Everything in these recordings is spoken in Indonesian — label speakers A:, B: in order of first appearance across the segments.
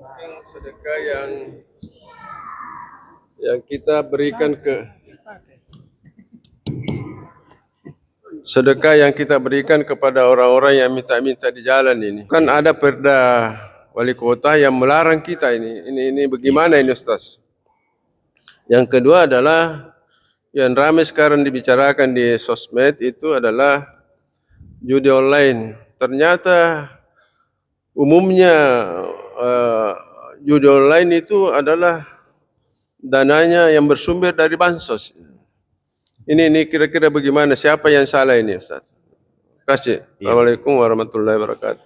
A: Mungkin sedekah yang kita berikan sedekah yang kita berikan kepada orang-orang yang minta-minta di jalan ini. Kan ada perda wali kota yang melarang kita ini. Ini bagaimana ini Ustaz? Yang kedua adalah yang ramai sekarang dibicarakan di sosmed itu adalah judi online. Ternyata umumnya judi online itu adalah dananya yang bersumber dari bansos. Ini kira-kira bagaimana? Siapa yang salah ini, Ustaz? Terima kasih. Assalamualaikum warahmatullahi wabarakatuh.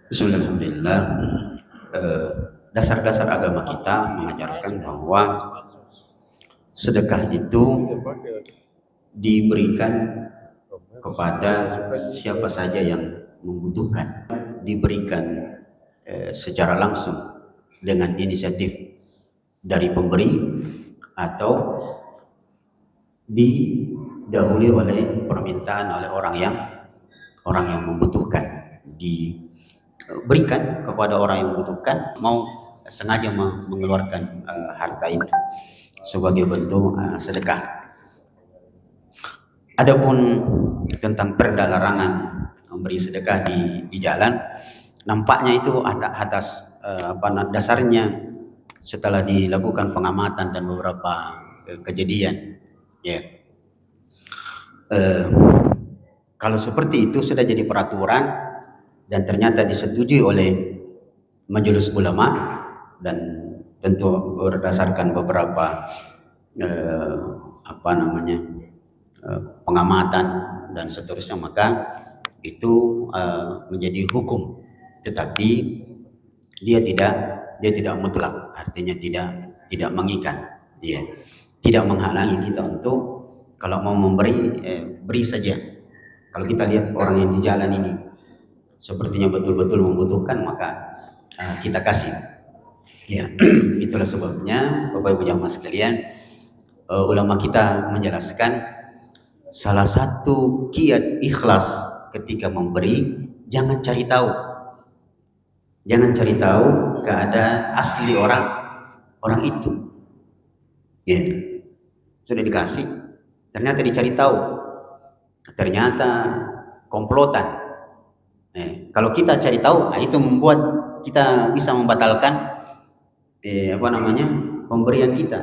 B: Bismillahirrahmanirrahim. Dasar-dasar agama kita mengajarkan bahwa sedekah itu diberikan kepada siapa saja yang membutuhkan, diberikan secara langsung dengan inisiatif dari pemberi atau didahului oleh permintaan oleh orang yang membutuhkan, diberikan kepada orang yang membutuhkan, mau sengaja mengeluarkan harta itu sebagai bentuk sedekah. Adapun tentang perda larangan memberi sedekah di jalan, nampaknya itu atas dasarnya setelah dilakukan pengamatan dan beberapa kejadian. Ya, kalau seperti itu sudah jadi peraturan dan ternyata disetujui oleh Majelis Ulama dan tentu berdasarkan beberapa pengamatan dan seterusnya, maka itu menjadi hukum, tetapi dia tidak mutlak, artinya tidak mengikat, ya, tidak menghalangi kita untuk kalau mau memberi beri saja. Kalau kita lihat orang yang di jalan ini sepertinya betul-betul membutuhkan, maka kita kasih. Ya, itulah sebabnya Bapak Ibu jamaah sekalian, ulama kita menjelaskan salah satu kiat ikhlas ketika memberi, jangan cari tahu keadaan asli orang itu. Ya, sudah dikasih, ternyata dicari tahu, ternyata komplotan. Kalau kita cari tahu, itu membuat kita bisa membatalkan pemberian kita.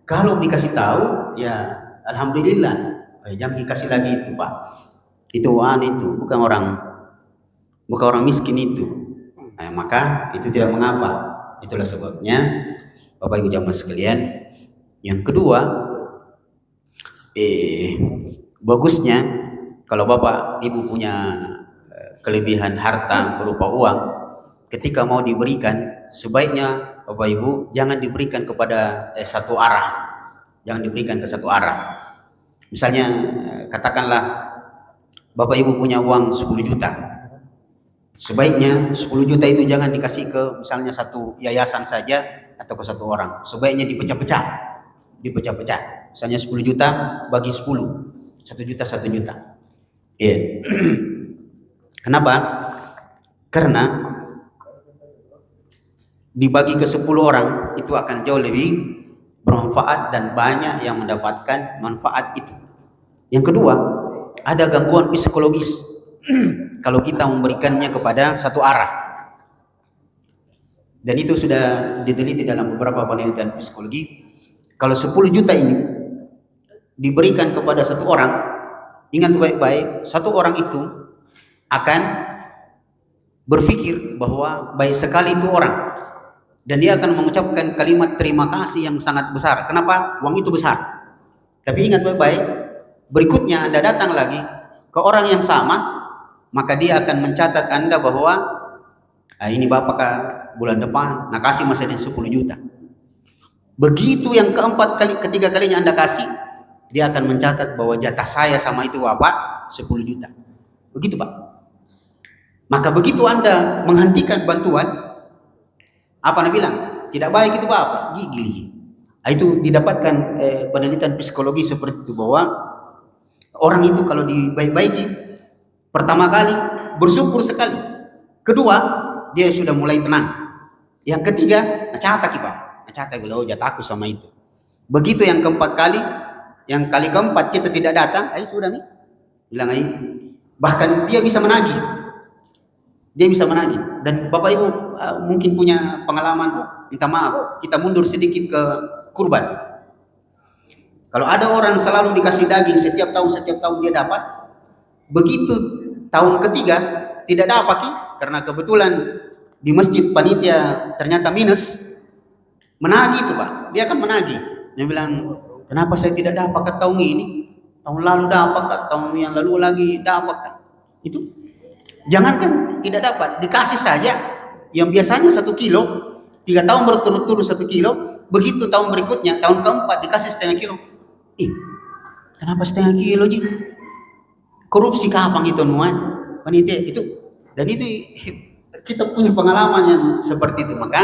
B: Kalau dikasih tahu, ya alhamdulillah, jangan dikasih lagi itu, Pak. Itu bukan orang miskin itu. Maka itu tidak mengapa. Itulah sebabnya Bapak Ibu jamaah sekalian, yang kedua, bagusnya kalau Bapak Ibu punya kelebihan harta berupa uang, ketika mau diberikan, sebaiknya Bapak Ibu jangan diberikan kepada satu arah, jangan diberikan ke satu arah. Misalnya katakanlah Bapak Ibu punya uang 10 juta, sebaiknya 10 juta itu jangan dikasih ke misalnya satu yayasan saja atau ke satu orang, sebaiknya dipecah-pecah. Misalnya 10 juta bagi 10, 1 juta 1 juta. Yeah. Kenapa? Karena dibagi ke 10 orang itu akan jauh lebih bermanfaat dan banyak yang mendapatkan manfaat itu. Yang kedua, ada gangguan psikologis kalau kita memberikannya kepada satu arah. Dan itu sudah diteliti dalam beberapa penelitian psikologi. Kalau 10 juta ini diberikan kepada satu orang, ingat baik-baik, satu orang itu akan berpikir bahwa baik sekali itu orang, dan dia akan mengucapkan kalimat terima kasih yang sangat besar. Kenapa? Uang itu besar. Tapi ingat baik-baik, berikutnya Anda datang lagi ke orang yang sama, maka dia akan mencatat Anda bahwa ini Bapak bulan depan nak kasih masih ada 10 juta. Begitu yang ketiga kalinya Anda kasih, dia akan mencatat bahwa jatah saya sama itu Bapak 10 juta. Begitu Pak. Maka begitu Anda menghentikan bantuan, apa Anda bilang? Tidak baik itu Bapak, gigi. Itu didapatkan penelitian psikologi seperti itu, bahwa orang itu kalau dibaik-baiki pertama kali bersyukur sekali. Kedua, dia sudah mulai tenang. Yang ketiga, nacata Pak. Nacata bilang, oh jataku sama itu. Begitu yang keempat kali, yang kali keempat kita tidak datang, ayo sudah nih. Bilang ayo. Bahkan dia bisa menagih. Dia bisa menagih. Dan Bapak Ibu mungkin punya pengalaman, minta maaf, kita mundur sedikit ke kurban. Kalau ada orang selalu dikasih daging setiap tahun dia dapat, begitu tahun ketiga tidak dapat karena kebetulan di masjid panitia ternyata minus, menagih itu Pak, dia akan menagih. Dia bilang, kenapa saya tidak dapat ke tahun ini? Tahun lalu dapat, tahun yang lalu lagi dapat. Itu jangankan tidak dapat, dikasih saja yang biasanya 1 kilo, 3 tahun berturut-turut 1 kilo, begitu tahun berikutnya, tahun keempat dikasih setengah kilo. Kenapa setengah kilo Ji? Korupsi kapan itu nuan? Panitia itu, dan itu kita punya pengalaman yang seperti itu. Maka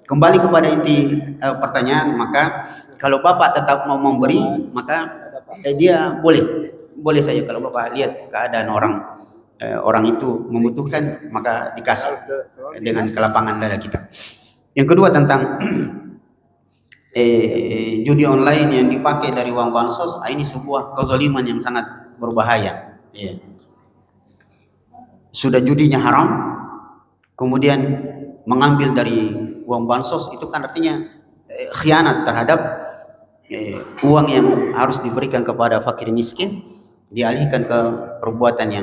B: kembali kepada inti pertanyaan, maka kalau Bapak tetap mau memberi, maka dia boleh saja. Kalau Bapak lihat keadaan orang itu membutuhkan, maka dikasih dengan kelapangan dada kita. Yang kedua tentang judi online yang dipakai dari uang bansos, ini sebuah kezaliman yang sangat berbahaya. Sudah judinya haram, kemudian mengambil dari uang bansos, itu kan artinya khianat terhadap uang yang harus diberikan kepada fakir miskin, dialihkan ke perbuatan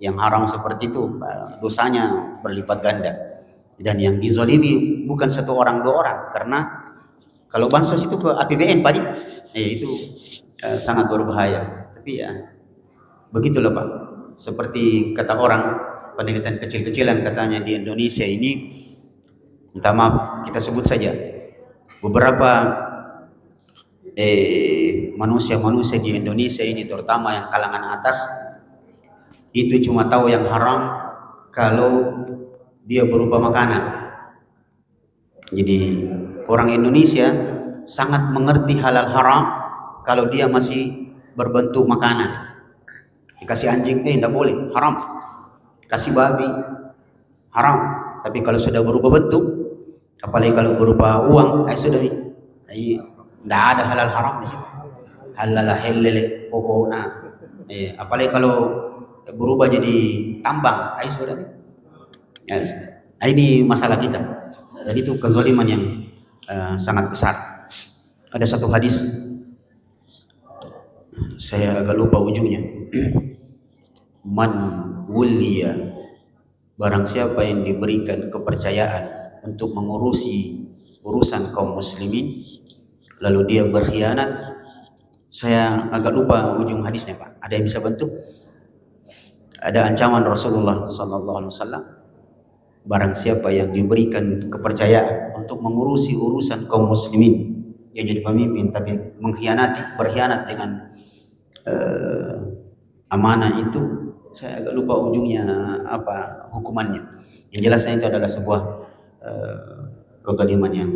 B: yang haram seperti itu, dosanya berlipat ganda. Dan yang dizalimi bukan 1 orang 2 orang, karena kalau bansos itu ke APBN Pak, itu sangat berbahaya. Tapi ya begitulah Pak. Seperti kata orang, penelitian kecil-kecilan katanya di Indonesia ini, minta maaf kita sebut saja, beberapa manusia-manusia di Indonesia ini, terutama yang kalangan atas, itu cuma tahu yang haram kalau dia berupa makanan. Jadi orang Indonesia sangat mengerti halal haram kalau dia masih berbentuk makanan. Dikasih anjing, tidak boleh, haram. Kasih babi, haram. Tapi kalau sudah berubah bentuk, apalagi kalau berupa uang, sudah nih, tidak ada halal haram di situ. Halal helele pokoknya. Apalagi kalau berubah jadi tambang, sudah nih. Ini masalah kita. Dan itu kezaliman yang sangat besar. Ada satu hadis, saya agak lupa ujungnya. Man wuliya, barang siapa yang diberikan kepercayaan untuk mengurusi urusan kaum muslimin, lalu dia berkhianat. Saya agak lupa ujung hadisnya Pak. Ada yang bisa bantu? Ada ancaman Rasulullah SAW. Barang siapa yang diberikan kepercayaan untuk mengurusi urusan kaum muslimin, yang jadi pemimpin tapi berkhianat dengan amanah itu, saya agak lupa ujungnya apa hukumannya. Yang jelasnya itu adalah sebuah kezaliman yang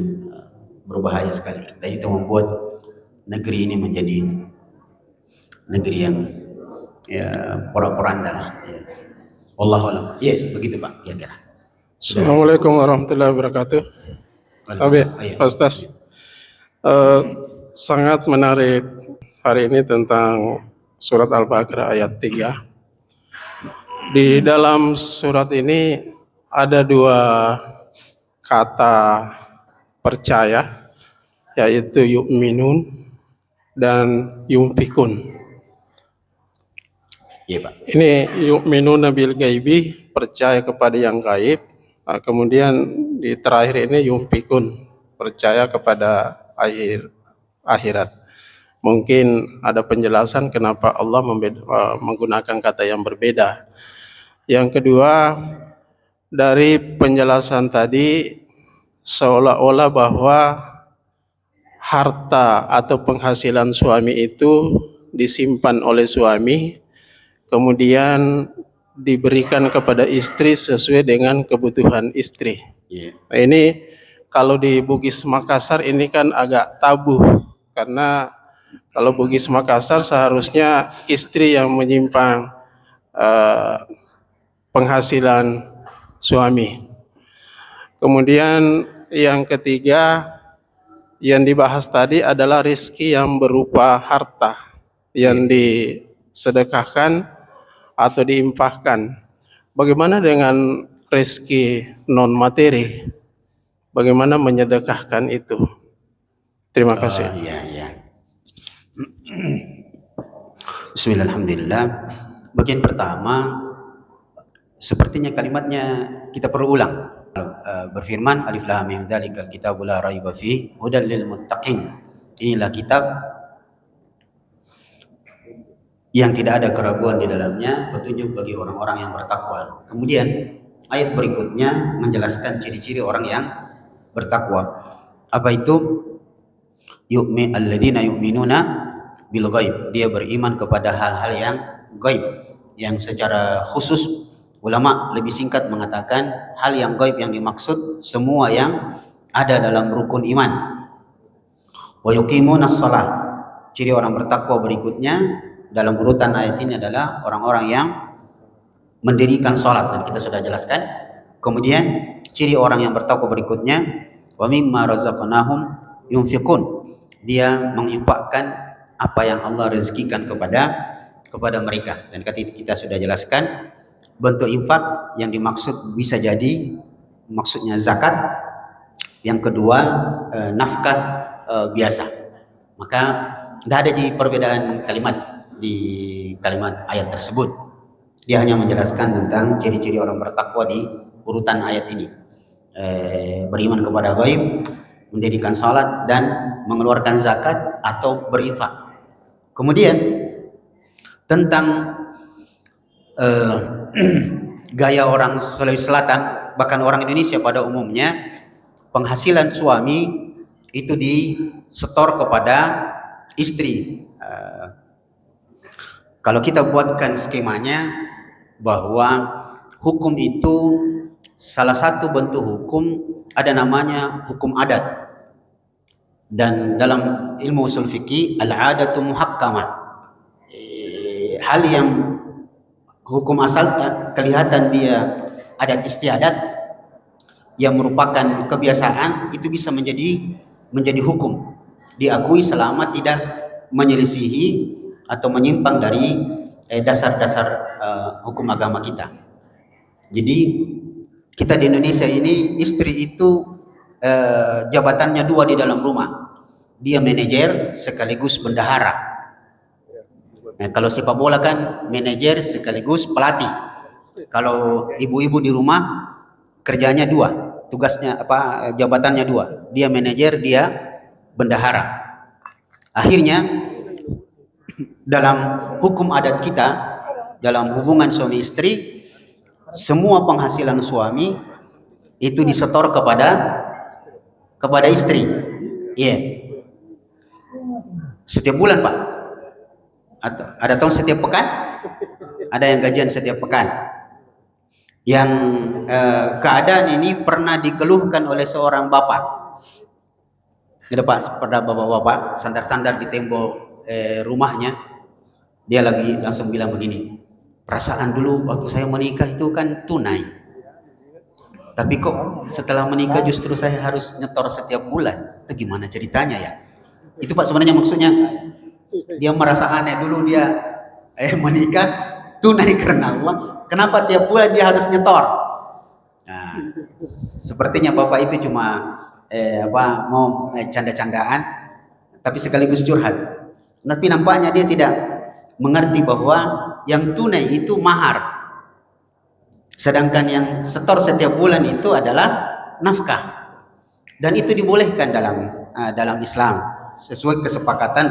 B: berbahaya sekali, dan itu membuat negeri ini menjadi negeri yang porak-poranda lah. Wallahu a'lam. Begitu Pak kira-kira.
C: Assalamualaikum warahmatullahi wabarakatuh. Pak Ustaz, sangat menarik hari ini tentang surat Al-Baqarah ayat 3. Di dalam surat ini ada 2 kata percaya, yaitu yu'minun dan yumfikun.
B: Pak.
C: Ini yu'minun bil gaibi, percaya kepada yang gaib. Kemudian di terakhir ini yumfikun, percaya kepada akhirat. Mungkin ada penjelasan kenapa Allah menggunakan kata yang berbeda. Yang kedua, dari penjelasan tadi seolah-olah bahwa harta atau penghasilan suami itu disimpan oleh suami, kemudian diberikan kepada istri sesuai dengan kebutuhan istri. Nah, ini kalau di Bugis Makassar ini kan agak tabu, karena kalau Bugis Makassar seharusnya istri yang menyimpan penghasilan suami. Kemudian yang ketiga yang dibahas tadi adalah rezeki yang berupa harta yang disedekahkan atau diinfakkan. Bagaimana dengan rezeki non materi? Bagaimana menyedekahkan itu? Terima kasih.
B: Ya. Bismillahirrahmanirrahim. Bagian pertama, sepertinya kalimatnya kita perlu ulang. Berfirman, Alif Lam Mim Dzalikal Kitabul La Raiba Fihi Hudal Lil Muttaqin. Inilah kitab yang tidak ada keraguan di dalamnya, petunjuk bagi orang-orang yang bertakwa. Kemudian ayat berikutnya menjelaskan ciri-ciri orang yang bertakwa. Apa itu? Alladzina yu'minuna bil ghaib. Dia beriman kepada hal-hal yang gaib, yang secara khusus ulama lebih singkat mengatakan hal yang gaib yang dimaksud semua yang ada dalam rukun iman. Wa yuqimunas shalah. Ciri orang bertakwa berikutnya dalam urutan ayat ini adalah orang-orang yang mendirikan salat, dan kita sudah jelaskan. Kemudian ciri orang yang bertakwa berikutnya, wa mimma razaqnahum yunfiqun. Dia menginfakkan apa yang Allah rezekikan kepada mereka, dan kita sudah jelaskan bentuk infak yang dimaksud bisa jadi maksudnya zakat, yang kedua nafkah biasa. Maka tidak ada perbedaan kalimat di kalimat ayat tersebut. Dia hanya menjelaskan tentang ciri-ciri orang bertakwa di urutan ayat ini. Beriman kepada gaib, mendirikan salat, dan mengeluarkan zakat atau berinfak. Kemudian tentang gaya orang Sulawesi Selatan, bahkan orang Indonesia pada umumnya, penghasilan suami itu disetor kepada istri. Kalau kita buatkan skemanya bahwa hukum itu salah satu bentuk hukum ada namanya hukum adat, dan dalam ilmu usul fikih al-adatu muhakkamah. Hal yang hukum asalnya kelihatan dia adat istiadat yang merupakan kebiasaan, itu bisa menjadi hukum, diakui selama tidak menyelisihi atau menyimpang dari dasar-dasar hukum agama kita. Jadi kita di Indonesia ini, istri itu jabatannya dua di dalam rumah. Dia manajer sekaligus bendahara. Nah, kalau sepak bola kan manajer sekaligus pelatih. Kalau ibu-ibu di rumah kerjanya dua, tugasnya jabatannya dua. Dia manajer, dia bendahara. Akhirnya dalam hukum adat kita, dalam hubungan suami istri, semua penghasilan suami itu disetor kepada istri. Iya. Setiap bulan, Pak. Ada tahun setiap pekan, ada yang gajian setiap pekan. Yang keadaan ini pernah dikeluhkan oleh seorang bapak. Ada Pak, pernah bapak-bapak sandar-sandar di tembok rumahnya. Dia langsung bilang begini, perasaan dulu waktu saya menikah itu kan tunai, tapi kok setelah menikah justru saya harus nyetor setiap bulan. Itu gimana ceritanya ya? Itu Pak sebenarnya maksudnya. Dia merasa aneh, dulu dia menikah tunai karena Allah, kenapa tiap bulan dia harus nyetor? Nah, sepertinya bapak itu cuma mau canda-candaan, tapi sekaligus curhat. Tapi nampaknya dia tidak mengerti bahwa yang tunai itu mahar, sedangkan yang setor setiap bulan itu adalah nafkah, dan itu dibolehkan dalam Islam sesuai kesepakatan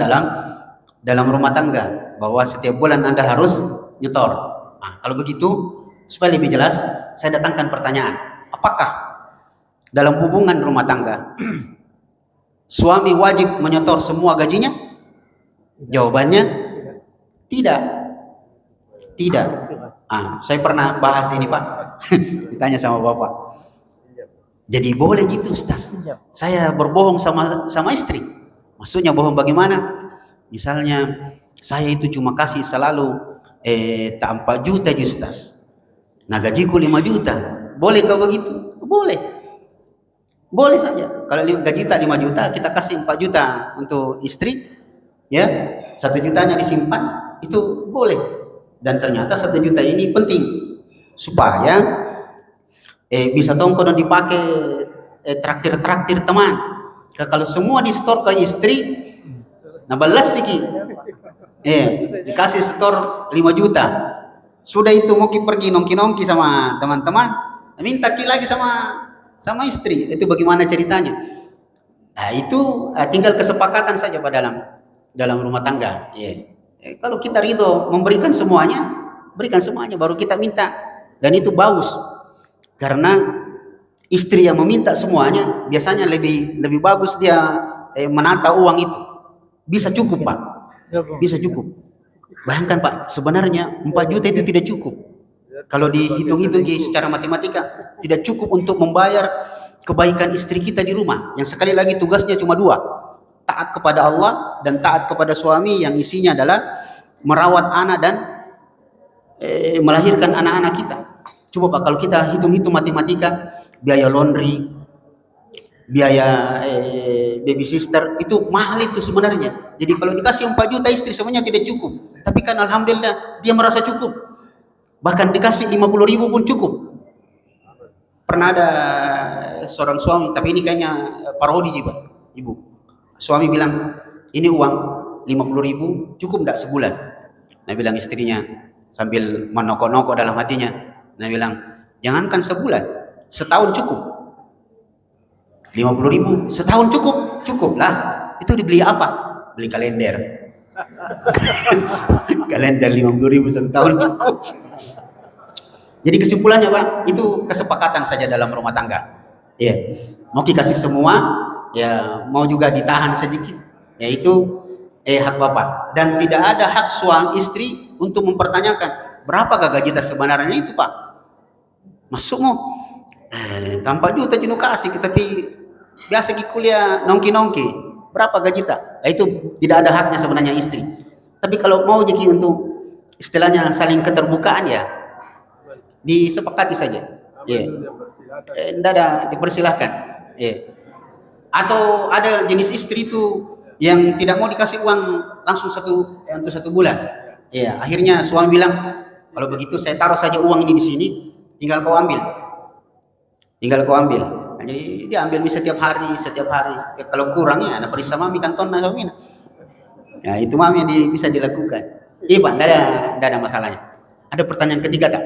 B: dalam rumah tangga, bahwa setiap bulan Anda harus nyetor. Nah, kalau begitu, supaya lebih jelas, saya datangkan pertanyaan. Apakah dalam hubungan rumah tangga suami wajib menyetor semua gajinya? Jawabannya tidak. Tidak. Saya pernah bahas ini, Pak. Ditanya sama Bapak. Jadi boleh gitu, Ustaz. Saya berbohong sama istri. Maksudnya bohong bagaimana? Misalnya saya itu cuma kasih selalu tak 4 juta Justas. Nah gajiku 5 juta. Boleh kau begitu? Boleh. Boleh saja. Kalau gaji tak 5 juta, kita kasih 4 juta untuk istri, ya, 1 jutanya disimpan, itu boleh. Dan ternyata 1 juta ini penting supaya bisa tongkol dan dipakai traktir teman. Kalau semua di store ke istri, nah balas sedikit. Dikasih store 5 juta. Sudah itu mau pergi nongki-nongki sama teman-teman, minta lagi sama istri. Itu bagaimana ceritanya? Nah, itu tinggal kesepakatan saja Pak dalam rumah tangga. Kalau kita ridho memberikan semuanya, berikan semuanya, baru kita minta. Dan itu bagus. Karena istri yang meminta semuanya biasanya lebih bagus dia menata uang itu. Bisa cukup Pak. Bisa cukup. Bayangkan Pak, sebenarnya 4 juta itu tidak cukup. Kalau dihitung-hitung secara matematika, tidak cukup untuk membayar kebaikan istri kita di rumah. Yang sekali lagi tugasnya cuma 2. Taat kepada Allah dan taat kepada suami yang isinya adalah merawat anak dan melahirkan anak-anak kita. Coba Pak, kalau kita hitung-hitung matematika, biaya laundry, biaya baby sister, itu mahal itu sebenarnya. Jadi kalau dikasih 4 juta istri semuanya tidak cukup. Tapi kan alhamdulillah dia merasa cukup. Bahkan dikasih 50.000 pun cukup. Pernah ada seorang suami, tapi ini kayaknya parodi juga, ibu. Suami bilang, ini uang 50.000 cukup enggak sebulan? Nah bilang istrinya sambil menokok-nokok dalam hatinya. Nah bilang, jangankan sebulan, setahun cukup. 50.000 setahun cukup? Cukup lah. Itu dibeli apa? Beli kalender. Kalender 50.000 setahun cukup. Jadi kesimpulannya Pak, itu kesepakatan saja dalam rumah tangga. Mau dikasih semua, ya mau juga ditahan sedikit, yaitu hak Bapak. Dan tidak ada hak suami istri untuk mempertanyakan berapa gaji kita sebenarnya itu Pak. Masukmu 4 juta jenuh kasih, tapi biasa di kuliah nongki-nongki, berapa gaji tak? Itu tidak ada haknya sebenarnya istri. Tapi kalau mau jadi untuk istilahnya saling keterbukaan, ya disepakati saja. Tidak ada, dipersilahkan. Atau ada jenis istri itu yang tidak mau dikasih uang langsung untuk 1 bulan. Akhirnya suami bilang, kalau begitu saya taruh saja uang ini di sini, tinggal kau ambil. Nah, jadi dia ambil setiap hari. Kalau kurang ya, ada perisa mami kanton na kami. Nah itu mami yang bisa dilakukan. Pak, tidak ada masalahnya. Ada pertanyaan ketiga tak?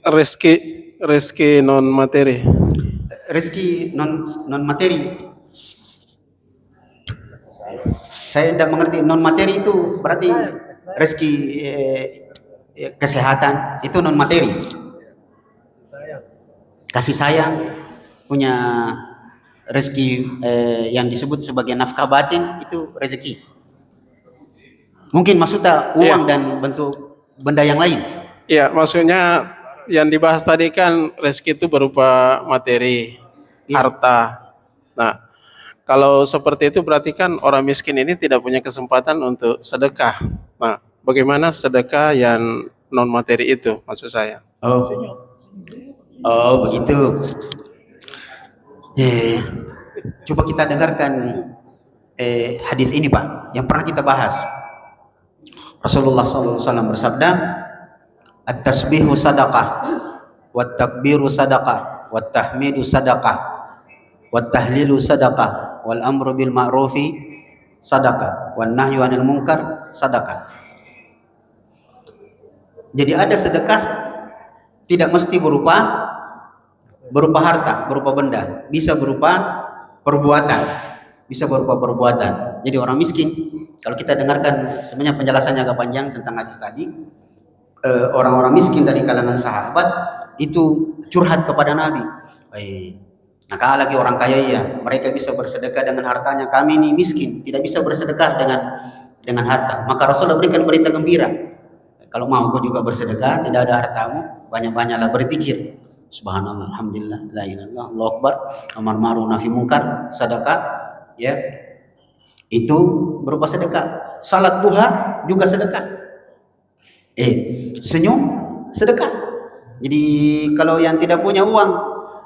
C: Rezeki non materi.
B: Rezeki non materi. Saya tidak mengerti. Non materi itu berarti rezeki kesehatan itu non materi. Kasih sayang, punya rezeki yang disebut sebagai nafkah batin, itu rezeki. Mungkin maksudnya uang dan bentuk benda yang lain.
C: Iya, maksudnya yang dibahas tadi kan rezeki itu berupa materi, harta. Nah, kalau seperti itu berarti kan orang miskin ini tidak punya kesempatan untuk sedekah. Nah, bagaimana sedekah yang non materi itu maksud saya?
B: Oh begitu. Coba kita dengarkan hadis ini Pak, yang pernah kita bahas. Rasulullah SAW bersabda, at-tasbihu sadaqah, wat-takbiru sadaqah, wat-tahmidu sadaqah, wat-tahlilu sadaqah, wal amru bil ma'rufi sadaqah, wan nahyu 'anil munkar sadaqah. Jadi ada sedekah tidak mesti berupa harta, berupa benda, bisa berupa perbuatan. Jadi orang miskin, kalau kita dengarkan sebenarnya penjelasannya agak panjang tentang hadis tadi, orang-orang miskin dari kalangan sahabat itu curhat kepada Nabi. Nah kalau lagi orang kaya ya, mereka bisa bersedekah dengan hartanya, kami ini miskin, tidak bisa bersedekah dengan harta. Maka Rasulullah berikan berita gembira. Kalau mau kau juga bersedekah, tidak ada hartamu, banyak-banyaklah berzikir. Subhanallah, alhamdulillah, la ilaha illallah, Allahu akbar, amar ma'ruf nahi munkar, sedekah, itu berupa sedekah. salat duha juga sedekah. Senyum sedekah. Jadi kalau yang tidak punya uang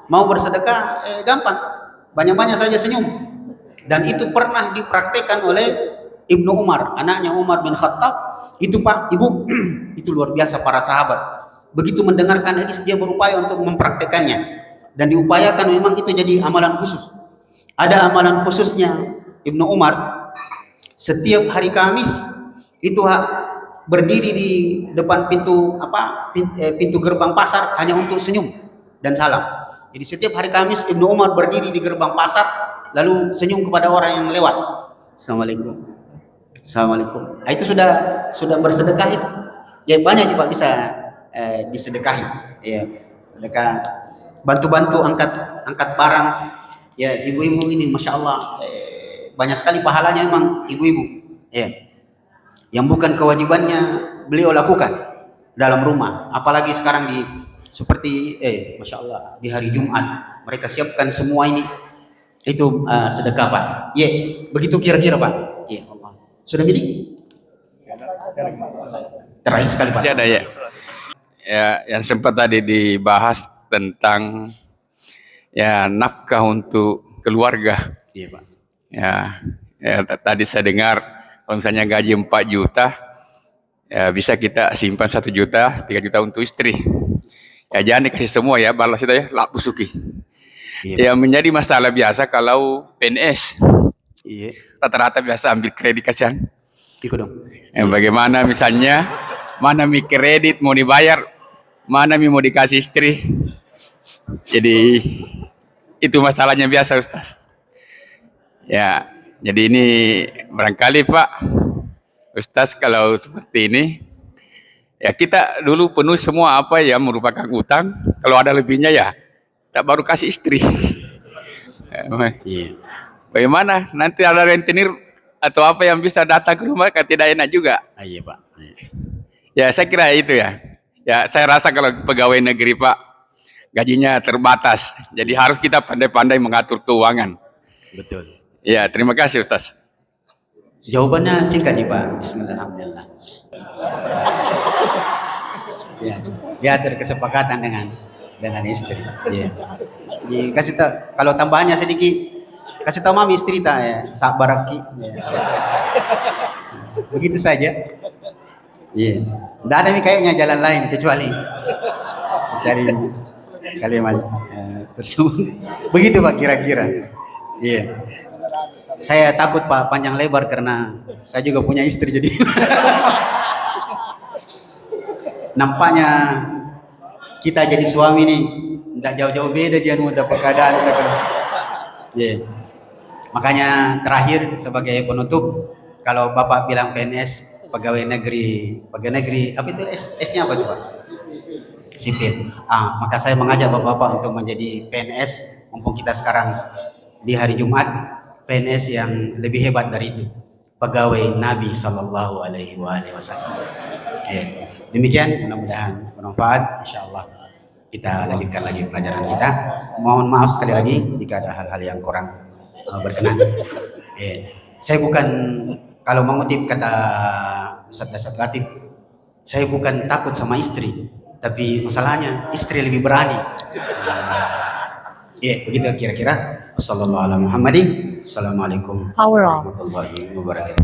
B: mau bersedekah, gampang, banyak-banyak saja senyum. Dan itu pernah dipraktekkan oleh Ibnu Umar, anaknya Umar bin Khattab. Itu Pak, Ibu, itu luar biasa para sahabat. Begitu mendengarkan hadis dia berupaya untuk mempraktekannya, dan diupayakan memang itu jadi amalan khusus. Ada amalan khususnya Ibnu Umar. Setiap hari Kamis itu berdiri di depan pintu gerbang pasar hanya untuk senyum dan salam. Jadi setiap hari Kamis Ibnu Umar berdiri di gerbang pasar lalu senyum kepada orang yang lewat. Assalamualaikum. Assalamualaikum. Itu sudah bersedekah itu. Ya banyak juga bisa disedekahi. Ya, sedekah bantu-bantu angkat barang. Ya, ibu-ibu ini masya Allah banyak sekali pahalanya memang ibu-ibu. Ya, yang bukan kewajibannya beliau lakukan dalam rumah. Apalagi sekarang seperti masya Allah di hari Jumat mereka siapkan semua ini. Itu sedekah Pak. Ya, begitu kira-kira Pak. Ya Allah. Sudah milih? Terakhir sekali Pak.
D: Masih ada ya. Ya, yang sempat tadi dibahas tentang ya nafkah untuk keluarga.
B: Iya Pak.
D: Ya, tadi saya dengar kalau misalnya gaji 4 juta, ya bisa kita simpan 1 juta, 3 juta untuk istri. Ya jangan dikasih semua ya, balas itu ya, lak busuki.
B: Iya.
D: Yang menjadi masalah biasa kalau PNS.
B: Iya.
D: Rata-rata biasa ambil kredit kasihan.
B: Ikut dong.
D: Bagaimana misalnya, mana mi kredit mau dibayar, mana mi mau dikasih istri. Jadi itu masalahnya biasa Ustaz. Ya, jadi ini barangkali Pak Ustaz kalau seperti ini, ya kita dulu penuh semua apa yang merupakan utang. Kalau ada lebihnya ya, tak baru kasih istri.
B: Iya.
D: Bagaimana nanti ada rentenir atau apa yang bisa datang ke rumah kan tidak enak juga.
B: Iya Pak.
D: Ya saya kira itu ya. Ya saya rasa kalau pegawai negeri Pak gajinya terbatas. Jadi harus kita pandai-pandai mengatur keuangan.
B: Betul.
D: Ya terima kasih Ustaz.
B: Jawabannya singkat nih Pak. Bismillahirrahmanirrahim. Ya, diatur kesepakatan dengan istri. Ya. Dikasih tahu kalau tambahannya sedikit, kasih tahu mami istri tak ya, sabar ki. Ya, begitu saja. Iya. Tidak ada nih kayaknya jalan lain kecuali cari kalimat tersebut. Begitu Pak kira-kira. Iya. Saya takut Pak panjang lebar karena saya juga punya istri jadi nampaknya kita jadi suami nih tidak jauh-jauh beda jangan untuk keadaan. Yeah. Makanya terakhir sebagai penutup, kalau Bapak bilang PNS pegawai negeri apa itu S-nya apa tuh Pak? Sipil. Maka saya mengajak Bapak-bapak untuk menjadi PNS mumpung kita sekarang di hari Jumat, PNS yang lebih hebat dari itu, pegawai Nabi Sallallahu Alaihi Wasallam. Demikian, mudah-mudahan bermanfaat. Insyaallah kita lanjutkan lagi pelajaran kita. Mohon maaf sekali lagi jika ada hal-hal yang kurang berkenan. Saya bukan, kalau mengutip kata Ustaz Dasar Latif, saya bukan takut sama istri, tapi masalahnya istri lebih berani. Begitu kira-kira. Wassalamualaikum warahmatullahi wabarakatuh.